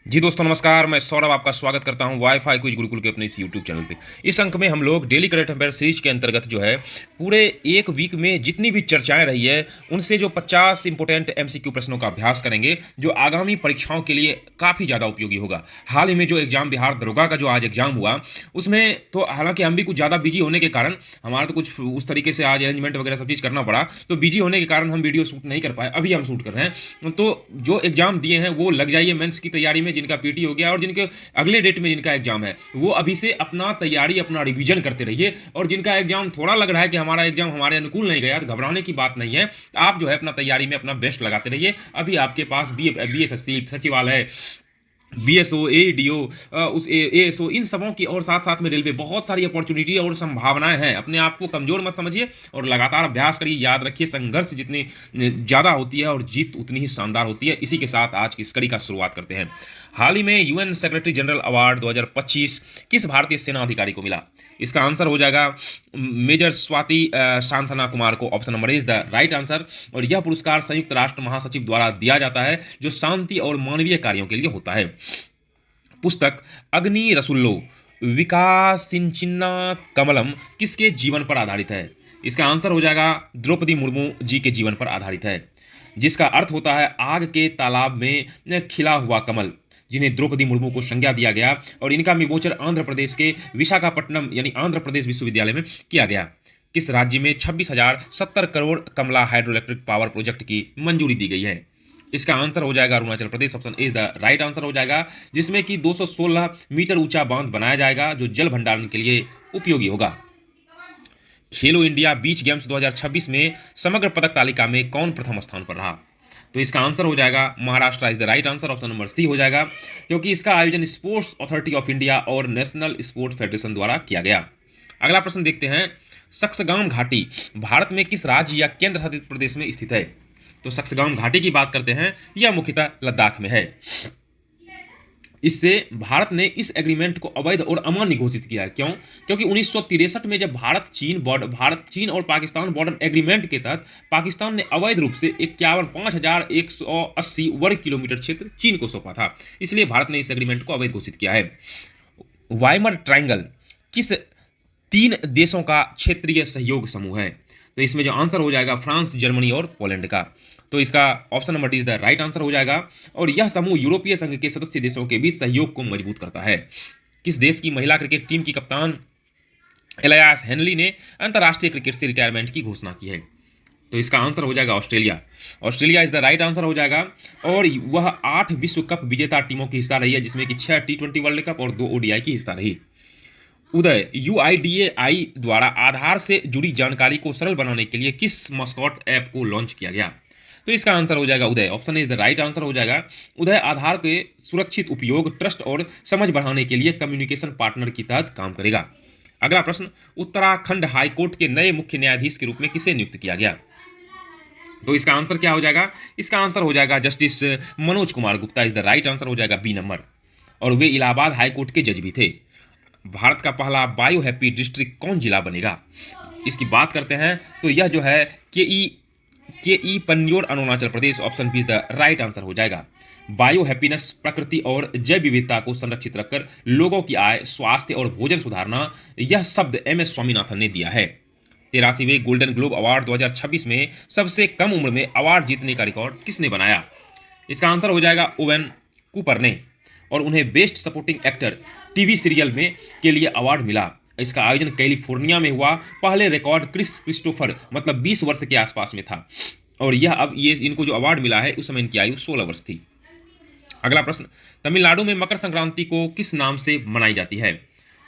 जी दोस्तों नमस्कार, मैं सौरभ आपका स्वागत करता हूं वाईफाई क्विज गुरुकुल के अपने इस यूट्यूब चैनल पे। इस अंक में हम लोग डेली करंट अफेयर सीरीज के अंतर्गत जो है पूरे एक वीक में जितनी भी चर्चाएं रही है उनसे जो 50 इंपोर्टेंट एमसीक्यू प्रश्नों का अभ्यास करेंगे जो आगामी परीक्षाओं के लिए काफ़ी ज़्यादा उपयोगी होगा। हाल ही में जो एग्जाम बिहार दरोगा का जो आज एग्जाम हुआ उसमें तो हालांकि हम भी कुछ ज़्यादा बिजी होने के कारण हमारा तो कुछ उस तरीके से आज अरेंजमेंट वगैरह सब चीज़ करना पड़ा, तो बिजी होने के कारण हम वीडियो शूट नहीं कर पाए। अभी हम शूट कर रहे हैं, तो जो एग्जाम दिए हैं वो लग जाइए मेंस की तैयारी में, जिनका पीटी हो गया और जिनके अगले डेट में जिनका एग्जाम है वो अभी से अपना तैयारी अपना रिवीजन करते रहिए। और जिनका एग्जाम थोड़ा लग रहा है कि हमारा एग्जाम हमारे अनुकूल नहीं गया, तो घबराने की बात नहीं है। आप जो है अपना तैयारी में अपना बेस्ट लगाते रहिए। अभी आपके पास बीएसएससी सचिवालय, बीएसओ, एडीओ, उस एएसओ, इन सबों की और साथ साथ में रेलवे, बहुत सारी अपॉर्चुनिटी और संभावनाएं हैं। अपने आप को कमजोर मत समझिए और लगातार अभ्यास करिए। याद रखिए, संघर्ष जितनी ज़्यादा होती है और जीत उतनी ही शानदार होती है। इसी के साथ आज की इस कड़ी का शुरुआत करते हैं। हाल ही में यूएन सेक्रेटरी जनरल अवार्ड 2025 किस भारतीय सेना अधिकारी को मिला? इसका आंसर हो जाएगा मेजर स्वाति शांतना कुमार को। Option number is the right answer. और यह पुरस्कार संयुक्त राष्ट्र महासचिव द्वारा दिया जाता है जो शांति और मानवीय कार्यों के लिए होता है। पुस्तक अग्नि रसुल्लो विकासिंचिन्ना कमलम किसके जीवन पर आधारित है? इसका आंसर हो जाएगा द्रौपदी मुर्मू जी के जीवन पर आधारित है, जिसका अर्थ होता है आग के तालाब में खिला हुआ कमल, जिन्हें द्रौपदी मुर्मू को संज्ञा दिया गया। और इनका विमोचन आंध्र प्रदेश के विशाखापट्टनम यानी आंध्र प्रदेश विश्वविद्यालय में किया गया। किस राज्य में 26,070 crore Kamala hydro electric power project की मंजूरी दी गई है? इसका आंसर हो जाएगा Arunachal Pradesh. Option is the right answer हो जाएगा, जिसमें कि 216 मीटर ऊंचा बांध बनाया जाएगा जो जल भंडारण के लिए उपयोगी होगा। खेलो इंडिया बीच गेम्स 2026 में समग्र पदक तालिका में कौन प्रथम स्थान पर रहा? तो इसका आंसर हो जाएगा Maharashtra is the right answer. Option number C हो जाएगा, क्योंकि इसका आयोजन स्पोर्ट्स अथॉरिटी ऑफ इंडिया और नेशनल स्पोर्ट्स फेडरेशन द्वारा किया गया। अगला प्रश्न देखते हैं। सक्सगाम घाटी भारत में किस राज्य या केंद्र शासित प्रदेश में स्थित है? तो सक्सगाम घाटी की बात करते हैं, यह मुख्यतः लद्दाख में है। इससे भारत ने इस एग्रीमेंट को अवैध और अमान्य घोषित किया है। क्यों? क्योंकि 1963 में जब भारत चीन और पाकिस्तान बॉर्डर एग्रीमेंट के तहत पाकिस्तान ने अवैध रूप से 51,180 वर्ग किलोमीटर क्षेत्र चीन को सौंपा था, इसलिए भारत ने इस एग्रीमेंट को अवैध घोषित किया है। वाइमर ट्रायंगल किस 3 देशों का क्षेत्रीय सहयोग समूह है? तो इसमें जो आंसर हो जाएगा फ्रांस, जर्मनी और पोलैंड का। तो इसका option number D is the right answer हो जाएगा। और यह समूह यूरोपीय संघ के सदस्य देशों के बीच सहयोग को मजबूत करता है। किस देश की महिला क्रिकेट टीम की कप्तान एलियास हेनली ने अंतर्राष्ट्रीय क्रिकेट से रिटायरमेंट की घोषणा की है? तो इसका आंसर हो जाएगा Australia. Australia is the right answer हो जाएगा। और वह 8 विश्व कप विजेता टीमों की हिस्सा रही है, जिसमें कि 6 T20 वर्ल्ड कप और 2 ODI की हिस्सा रही। उदय यूआईडीएआई द्वारा आधार से जुड़ी जानकारी को सरल बनाने के लिए किस मस्कॉट ऐप को लॉन्च किया गया? तो इसका आंसर हो जाएगा Uday. Option is the right answer हो जाएगा। उदय आधार के सुरक्षित उपयोग, ट्रस्ट और समझ बढ़ाने के लिए कम्युनिकेशन पार्टनर की तहत काम करेगा। अगला प्रश्न। उत्तराखंड हाईकोर्ट के नए मुख्य न्यायाधीश के रूप में किसे नियुक्त किया गया? तो इसका आंसर क्या हो जाएगा? इसका आंसर हो जाएगा justice Manoj Kumar Gupta is the right answer हो जाएगा बी नंबर। और वे इलाहाबाद हाईकोर्ट के जज भी थे। भारत का पहला बायो हैप्पी डिस्ट्रिक्ट कौन जिला बनेगा? इसकी बात करते हैं तो यह जो है Keyi Panyor Arunachal Pradesh. Option B is the right answer हो जाएगा। बायो हैप्पीनेस प्रकृति और जैव विविधता को संरक्षित रखकर लोगों की आय, स्वास्थ्य और भोजन सुधारना, यह शब्द MS स्वामीनाथन ने दिया है। 83वें गोल्डन ग्लोब अवार्ड 2026 में सबसे कम उम्र में अवार्ड जीतने का रिकॉर्ड किसने बनाया? इसका आंसर हो जाएगा ओवेन कूपर ने। और उन्हें best supporting actor TV serial में के लिए अवार्ड मिला। इसका आयोजन कैलिफोर्निया में हुआ। पहले रिकॉर्ड क्रिस्टोफर मतलब 20 वर्ष के आसपास में था। और यह अब ये इनको जो अवार्ड मिला है उस समय इनकी आयु 16 वर्ष थी। अगला प्रश्न। तमिलनाडु में मकर संक्रांति को किस नाम से मनाई जाती है?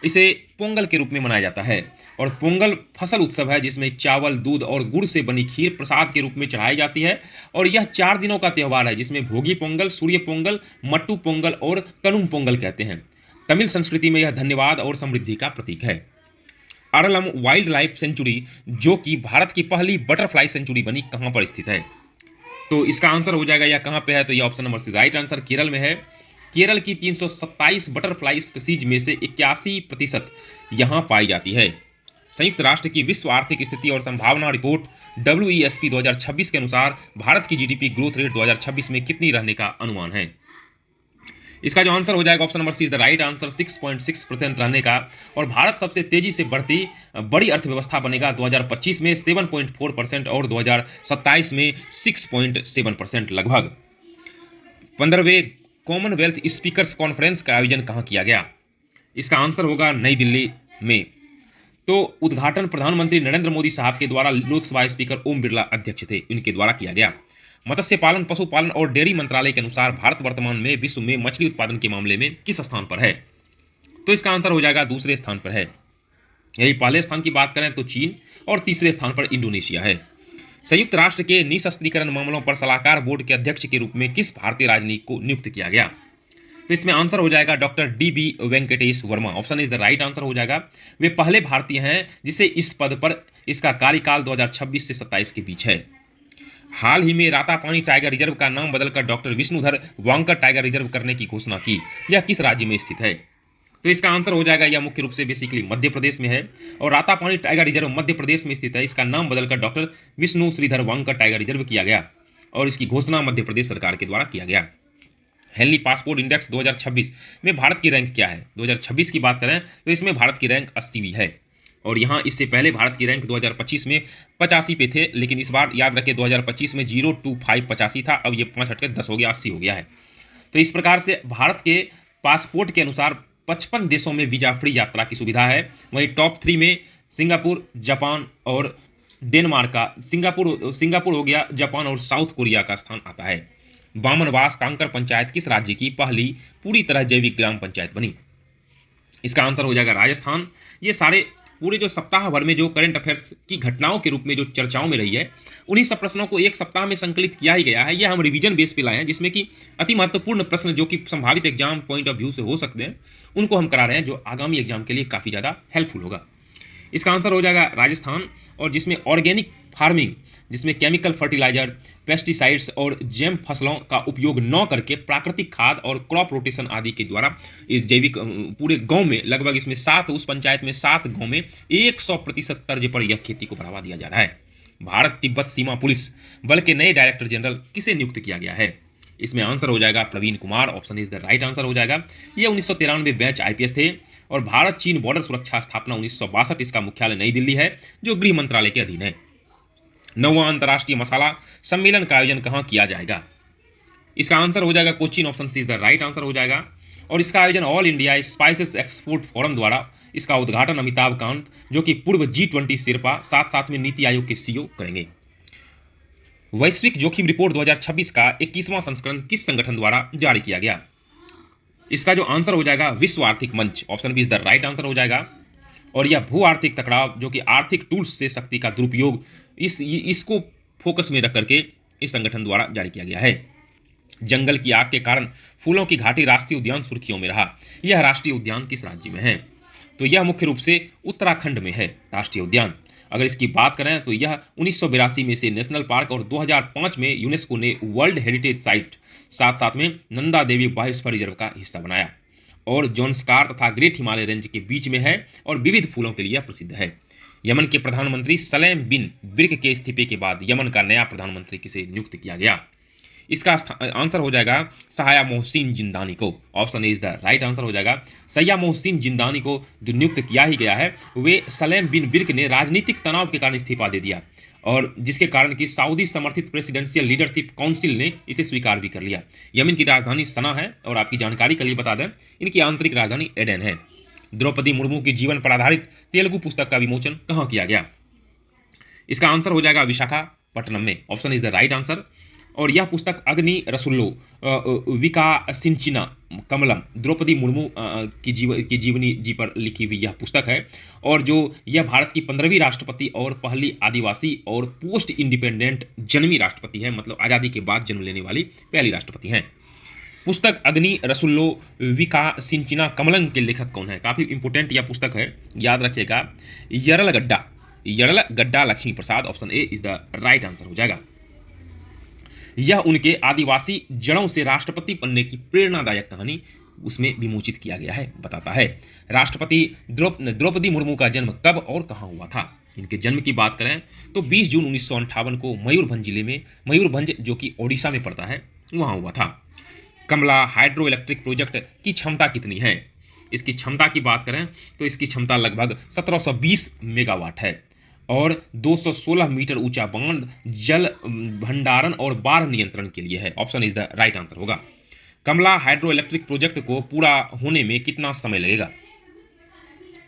इसे पोंगल के रूप में मनाया जाता है। और पोंगल फसल उत्सव है जिसमें चावल, दूध और गुड़ से बनी खीर प्रसाद के रूप में चढ़ाई जाती है। और यह 4 दिनों का त्यौहार है, जिसमें भोगी पोंगल, सूर्य पोंगल, मट्टू पोंगल और कनुम पोंगल कहते हैं। तमिल संस्कृति में यह धन्यवाद और समृद्धि का प्रतीक है। अरलम वाइल्ड लाइफ सेंचुरी, जो कि भारत की पहली बटरफ्लाई सेंचुरी बनी, कहाँ पर स्थित है? तो इसका आंसर हो जाएगा या कहाँ पे है? तो यह option number C right answer, Kerala में है। केरल की 327 बटरफ्लाई स्पीसीज में से 81% यहाँ पाई जाती है। संयुक्त राष्ट्र की विश्व आर्थिक स्थिति और संभावना रिपोर्ट WESP 2026 के अनुसार भारत की GDP ग्रोथ रेट 2026 में कितनी रहने का अनुमान है? इसका जो आंसर हो जाएगा option number C is the right answer, 6.6% रहने का। और भारत सबसे तेजी से बढ़ती बड़ी अर्थव्यवस्था बनेगा 2025 में 7.4% और 2027 में 6.7% लगभग। 15वें कॉमनवेल्थ स्पीकर्स कॉन्फ्रेंस का आयोजन कहाँ किया गया? इसका आंसर होगा नई दिल्ली में। तो उद्घाटन प्रधानमंत्री नरेंद्र मोदी साहब के द्वारा, लोकसभा स्पीकर ओम बिरला अध्यक्ष थे, इनके द्वारा किया गया। मत्स्य पालन, पशुपालन और डेयरी मंत्रालय के अनुसार भारत वर्तमान में विश्व में मछली उत्पादन के मामले में किस स्थान पर है? तो इसका आंसर हो जाएगा दूसरे स्थान पर है। यही पहले स्थान की बात करें तो चीन और तीसरे स्थान पर इंडोनेशिया है। संयुक्त राष्ट्र के निशस्त्रीकरण मामलों पर सलाहकार बोर्ड के अध्यक्ष के रूप में किस भारतीय राजनयिक को नियुक्त किया गया? तो इसमें आंसर हो जाएगा doctor D Venkatesh Verma. Option is the right answer हो जाएगा। वे पहले भारतीय हैं जिसे इस पद पर, इसका कार्यकाल 2026 से 27 के बीच है। हाल ही में रातापानी टाइगर रिजर्व का नाम बदलकर doctor Vishnudhar wanker tiger reserve करने की घोषणा की। यह किस राज्य में स्थित है? तो इसका आंसर हो जाएगा, यह मुख्य रूप से बेसिकली मध्य प्रदेश में है और रातापानी टाइगर रिजर्व मध्य प्रदेश में स्थित है। इसका नाम बदलकर doctor Vishnu Shridhar Wankar tiger reserve किया गया और इसकी घोषणा मध्य प्रदेश सरकार के द्वारा किया गया। हेनली पासपोर्ट इंडेक्स 2026 में भारत की रैंक क्या है? 2026 की बात करें तो इसमें भारत की रैंक 80वीं है और यहाँ इससे पहले भारत की रैंक 2025 में 85 पे थे, लेकिन इस बार याद रखें 2025 में 025 था, अब ये 5 हटकर 10 हो गया, 80 हो गया है। तो इस प्रकार से भारत के पासपोर्ट के अनुसार 55 देशों में वीजा फ्री यात्रा की सुविधा है। वहीं टॉप 3 में सिंगापुर, जापान और डेनमार्क का, सिंगापुर हो गया, जापान और साउथ कोरिया का स्थान आता है। बामनवास कांकर पंचायत किस राज्य की पहली पूरी तरह जैविक ग्राम पंचायत बनी? इसका आंसर हो जाएगा राजस्थान। ये सारे पूरे जो सप्ताह भर में जो करंट अफेयर्स की घटनाओं के रूप में जो चर्चाओं में रही है, उन्हीं सब प्रश्नों को एक सप्ताह में संकलित किया ही गया है। ये हम रिवीजन बेस पे लाए हैं, जिसमें कि अति महत्वपूर्ण प्रश्न जो कि संभावित एग्जाम पॉइंट ऑफ व्यू से हो सकते हैं, उनको हम करा रहे हैं, जो आगामी एग्जाम के लिए काफ़ी ज़्यादा हेल्पफुल होगा। इसका आंसर हो जाएगा राजस्थान। और जिसमें ऑर्गेनिक फार्मिंग, जिसमें केमिकल फर्टिलाइजर, पेस्टिसाइड्स और जैम फसलों का उपयोग न करके प्राकृतिक खाद और क्रॉप रोटेशन आदि के द्वारा इस जैविक पूरे गांव में लगभग इसमें 7, उस पंचायत में 7 गांव में 100% तर्ज पर यह खेती को बढ़ावा दिया जा रहा है। भारत तिब्बत सीमा पुलिस बल के नए डायरेक्टर जनरल किसे नियुक्त किया गया है? इसमें आंसर हो जाएगा Praveen Kumar. Option is the right answer हो जाएगा। ये 1993 बैच IPS थे और भारत चीन बॉर्डर सुरक्षा स्थापना 1962, इसका मुख्यालय नई दिल्ली है जो गृह मंत्रालय के अधीन है। 9वां अंतर्राष्ट्रीय मसाला सम्मेलन का आयोजन कहाँ किया जाएगा? इसका आंसर हो जाएगा Cochin. Option C is the right answer हो जाएगा। और इसका आयोजन all India spices export forum द्वारा, इसका उद्घाटन अमिताभ कांत जो कि पूर्व G20 शेरपा, साथ साथ में नीति आयोग के CEO करेंगे। वैश्विक जोखिम रिपोर्ट 2026 का 21वां संस्करण किस संगठन द्वारा जारी किया गया? इसका जो आंसर हो जाएगा विश्व आर्थिक मंच। Option B is the right answer हो जाएगा। और यह भू आर्थिक टकराव जो कि आर्थिक टूल्स से शक्ति का दुरुपयोग, इसको फोकस में रख करके इस संगठन द्वारा जारी किया गया है। जंगल की आग के कारण फूलों की घाटी राष्ट्रीय उद्यान सुर्खियों में रहा। यह राष्ट्रीय उद्यान किस राज्य में है? तो यह मुख्य रूप से उत्तराखंड में है राष्ट्रीय उद्यान। अगर इसकी बात करें तो यह 1982 में से नेशनल पार्क और 2005 में यूनेस्को ने वर्ल्ड हेरिटेज साइट, साथ साथ में नंदा देवी बायोस्फीयर रिजर्व का हिस्सा बनाया और जॉन्सकार तथा ग्रेट हिमालय रेंज के बीच में है और विविध फूलों के लिए प्रसिद्ध है। यमन के प्रधानमंत्री सलेम बिन बिर्क के इस्तीफे के बाद यमन का नया प्रधानमंत्री किसे नियुक्त किया गया? इसका आंसर हो जाएगा सहाया मोहसिन जिंदानी को। Option is the right answer हो जाएगा। सैया मोहसिन जिंदानी को जो नियुक्त किया ही गया है, वे सलेम बिन बिर्क ने राजनीतिक तनाव के कारण इस्तीफा दे दिया और जिसके कारण कि सऊदी समर्थित प्रेसिडेंशियल लीडरशिप काउंसिल ने इसे स्वीकार भी कर लिया। यमन की राजधानी सना है और आपकी जानकारी के लिए बता दें, इनकी आंतरिक राजधानी एडेन है। द्रौपदी मुर्मू की जीवन पर आधारित तेलुगु पुस्तक का विमोचन कहाँ किया गया? इसका आंसर हो जाएगा विशाखापट्टनम में। Option is the right answer. और यह पुस्तक अग्नि रसुल्लो विकासिंचिना कमलम द्रौपदी मुर्मू की जीवनी जी पर लिखी हुई यह पुस्तक है और जो यह भारत की 15वीं राष्ट्रपति और पहली आदिवासी और पोस्ट इंडिपेंडेंट जन्मी राष्ट्रपति है, मतलब आज़ादी के बाद जन्म लेने वाली पहली राष्ट्रपति हैं। पुस्तक अग्नि रसुल्लो विकासिंचिना कमलम के लेखक कौन है? काफ़ी इंपोर्टेंट यह पुस्तक है, याद रखिएगा। Yarlagadda Lakshmi Prasad. Option A is the right answer हो जाएगा। यह उनके आदिवासी जड़ों से राष्ट्रपति बनने की प्रेरणादायक कहानी उसमें विमोचित किया गया है, बताता है। राष्ट्रपति द्रौपदी मुर्मू का जन्म कब और कहाँ हुआ था? इनके जन्म की बात करें तो 20 जून 1958 को मयूरभंज जिले में, मयूरभंज जो कि ओडिशा में पड़ता है, वहाँ हुआ था। कमला हाइड्रो इलेक्ट्रिक प्रोजेक्ट की क्षमता कितनी है? इसकी क्षमता की बात करें तो इसकी क्षमता लगभग 1720 मेगावाट है और 216 मीटर ऊंचा बांध जल भंडारण और बाढ़ नियंत्रण के लिए है। Option is the right answer होगा। कमला हाइड्रो इलेक्ट्रिक प्रोजेक्ट को पूरा होने में कितना समय लगेगा?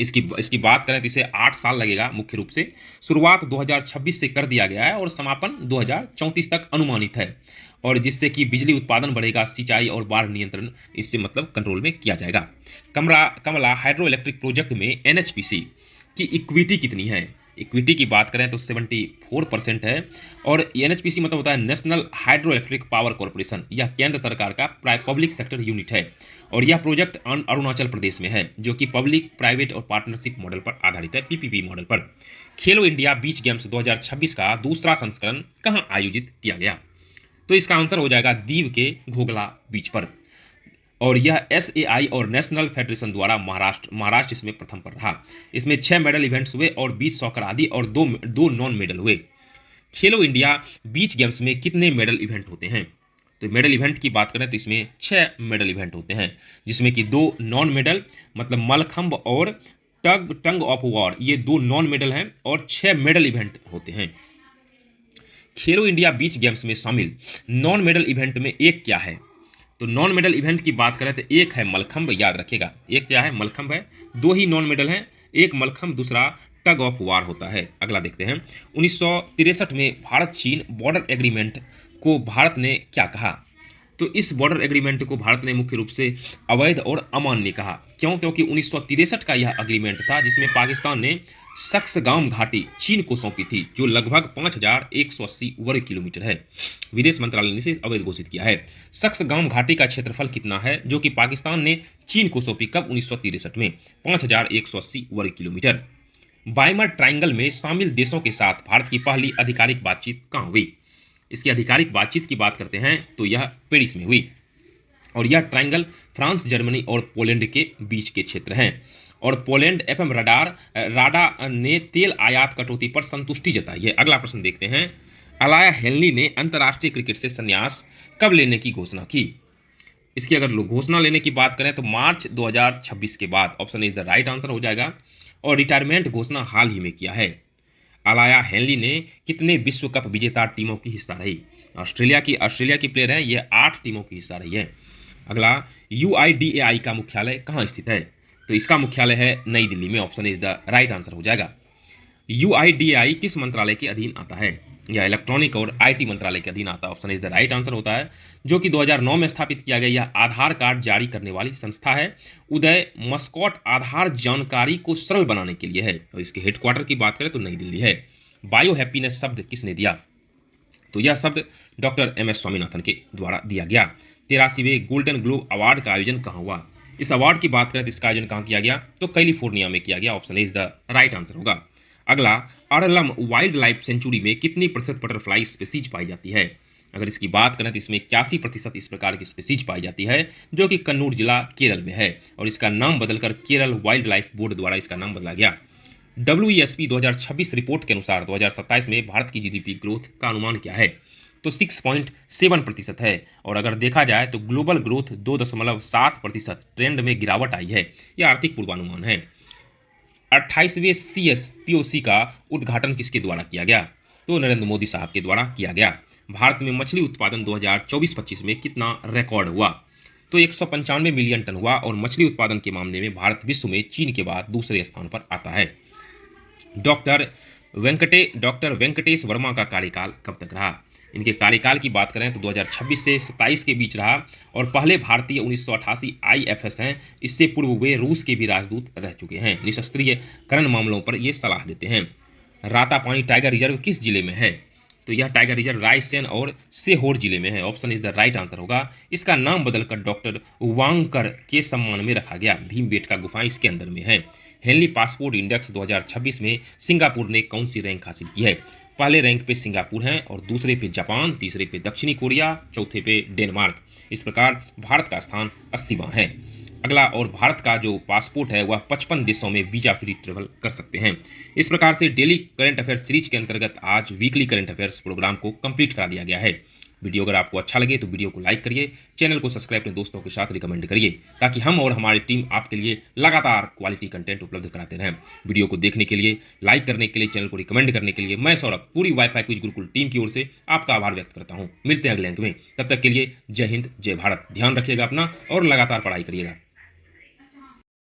इसकी बात करें तो इसे 8 साल लगेगा। मुख्य रूप से शुरुआत 2026 से कर दिया गया है और समापन 2034 तक अनुमानित है, और जिससे कि बिजली उत्पादन बढ़ेगा, सिंचाई और बाढ़ नियंत्रण इससे मतलब कंट्रोल में किया जाएगा। कमला हाइड्रो इलेक्ट्रिक प्रोजेक्ट में एनएचपीसी की इक्विटी कितनी है? इक्विटी की बात करें तो 74% है, और एनएचपीसी मतलब होता है national hydro electric power corporation. यह केंद्र सरकार का पब्लिक सेक्टर यूनिट है और यह प्रोजेक्ट अरुणाचल प्रदेश में है, जो कि पब्लिक प्राइवेट और पार्टनरशिप मॉडल पर आधारित है, पीपीपी मॉडल पर। खेलो इंडिया बीच गेम्स 2026 का दूसरा संस्करण कहाँ आयोजित किया गया? तो इसका आंसर हो जाएगा दीव के घोघला बीच पर, और यह एसएआई और नेशनल फेडरेशन द्वारा महाराष्ट्र इसमें प्रथम पर रहा। इसमें 6 मेडल इवेंट्स हुए और 20 सॉकर आदि और दो नॉन मेडल हुए। खेलो इंडिया बीच गेम्स में कितने मेडल इवेंट होते हैं? तो मेडल इवेंट की बात करें तो इसमें 6 मेडल इवेंट होते हैं, जिसमें कि 2 नॉन मेडल मतलब मलखंब और टंग ऑफ वॉर, ये 2 नॉन मेडल हैं, और 6 मेडल इवेंट होते हैं। खेलो इंडिया बीच गेम्स में शामिल नॉन मेडल इवेंट में एक क्या है? तो नॉन मेडल इवेंट की बात करें तो एक है मलखंब, याद रखिएगा, एक क्या है? मलखंब है। 2 ही नॉन मेडल हैं, एक मलखंब, दूसरा टग ऑफ वार होता है। अगला देखते हैं। 1963 में भारत चीन बॉर्डर एग्रीमेंट को भारत ने क्या कहा? तो इस बॉर्डर एग्रीमेंट को भारत ने मुख्य रूप से अवैध और अमान्य कहा। क्यों? क्योंकि 1963 का यह एग्रीमेंट था जिसमें पाकिस्तान ने सक्सगाम घाटी चीन को सौंपी थी, जो लगभग 5180 वर्ग किलोमीटर है। विदेश मंत्रालय ने इसे अवैध घोषित किया है। सक्सगाम घाटी का क्षेत्रफल कितना है, जो कि पाकिस्तान ने चीन को सौंपी कब? 1963 में 5180 वर्ग किलोमीटर। वाइमर ट्रायंगल में शामिल देशों के साथ भारत की पहली आधिकारिक बातचीत कहाँ हुई? इसकी आधिकारिक बातचीत की बात करते हैं तो यह पेरिस में हुई, और यह ट्रायंगल फ्रांस, जर्मनी और पोलैंड के बीच के क्षेत्र हैं। और पोलैंड एफएम राडा ने तेल आयात कटौती पर संतुष्टि जताई है। अगला प्रश्न देखते हैं। अलाया हेनली ने अंतर्राष्ट्रीय क्रिकेट से संन्यास कब लेने की घोषणा की? इसकी अगर घोषणा लेने की बात करें तो मार्च 2026 के बाद। Option is the right answer हो जाएगा, और रिटायरमेंट घोषणा हाल ही में किया है। अलाया हेनली ने कितने विश्व कप विजेता टीमों की हिस्सा रही? ऑस्ट्रेलिया की प्लेयर है, ये 8 टीमों की हिस्सा रही है। अगला, UIDAI का मुख्यालय कहाँ स्थित है? तो इसका मुख्यालय है नई दिल्ली में। Option is the right answer हो जाएगा। UIDAI किस मंत्रालय के अधीन आता है? यह इलेक्ट्रॉनिक और IT मंत्रालय के अधीन आता है। Option is the right answer होता है, जो कि 2009 में स्थापित किया गया। यह आधार कार्ड जारी करने वाली संस्था है। उदय मस्कॉट आधार जानकारी को सरल बनाने के लिए है, और इसके हेडक्वार्टर की बात करें तो नई दिल्ली है। बायो हैप्पीनेस शब्द किसने दिया? तो यह शब्द डॉक्टर MS स्वामीनाथन के द्वारा दिया गया। 83वें गोल्डन ग्लोब अवार्ड का आयोजन कहाँ हुआ? इस अवार्ड की बात करें तो इसका आयोजन कहाँ किया गया? तो कैलिफोर्निया में किया गया। Option is the right answer होगा। अगला, अरलम वाइल्ड लाइफ सेंचुरी में कितनी प्रतिशत बटरफ्लाई स्पीसीज पाई जाती है? अगर इसकी बात करें तो इसमें 81% इस प्रकार की स्पीसीज पाई जाती है, जो कि कन्नूर जिला केरल में है, और इसका नाम बदलकर केरल वाइल्ड लाइफ बोर्ड द्वारा इसका नाम बदला गया। WESP 2026 रिपोर्ट के अनुसार 2027 में भारत की GDP ग्रोथ का अनुमान क्या है? तो 6.7% है, और अगर देखा जाए तो ग्लोबल ग्रोथ 2.7% ट्रेंड में गिरावट आई है। यह आर्थिक पूर्वानुमान है। 28वें CSPOC का उद्घाटन किसके द्वारा किया गया? तो नरेंद्र मोदी साहब के द्वारा किया गया। भारत में मछली उत्पादन 2024-25 में कितना रिकॉर्ड हुआ? तो 195 मिलियन टन हुआ, और मछली उत्पादन के मामले में भारत विश्व में चीन के बाद दूसरे स्थान पर आता है। डॉक्टर वेंकटेश वर्मा का कार्यकाल कब तक रहा? इनके कार्यकाल की बात करें तो 2026 से 27 के बीच रहा, और पहले भारतीय 1988 IFS हैं। इससे पूर्व वे रूस के भी राजदूत रह चुके हैं। निशस्त्रीकरण मामलों पर ये सलाह देते हैं। रातापानी टाइगर रिजर्व किस जिले में है? तो यह टाइगर रिजर्व रायसेन और सीहोर जिले में है। Option is the right answer होगा। इसका नाम बदलकर डॉक्टर वांगकर के सम्मान में रखा गया। भीमबेटका गुफाएं इसके अंदर में है। हेनली पासपोर्ट इंडेक्स 2026 में सिंगापुर ने कौन सी रैंक हासिल की है? पहले रैंक पे सिंगापुर है, और दूसरे पे जापान, तीसरे पे दक्षिणी कोरिया, चौथे पे डेनमार्क। इस प्रकार भारत का स्थान 80वां है। अगला, और भारत का जो पासपोर्ट है वह 55 देशों में वीजा फ्री ट्रेवल कर सकते हैं। इस प्रकार से डेली करंट अफेयर्स सीरीज के अंतर्गत आज वीकली करंट अफेयर्स प्रोग्राम को कंप्लीट करा दिया गया है। वीडियो अगर आपको अच्छा लगे तो वीडियो को लाइक करिए, चैनल को सब्सक्राइब अपने दोस्तों के साथ रिकमेंड करिए, ताकि हम और हमारी टीम आपके लिए लगातार क्वालिटी कंटेंट उपलब्ध कराते रहें। वीडियो को देखने के लिए, लाइक करने के लिए, चैनल को रिकमेंड करने के लिए मैं सौरभ पूरी वाईफाई क्विज गुरुकुल टीम की ओर से आपका आभार व्यक्त करता हूँ। मिलते हैं अगले अंक में, तब तक के लिए जय हिंद, जय भारत। ध्यान रखिएगा अपना और लगातार पढ़ाई करिएगा।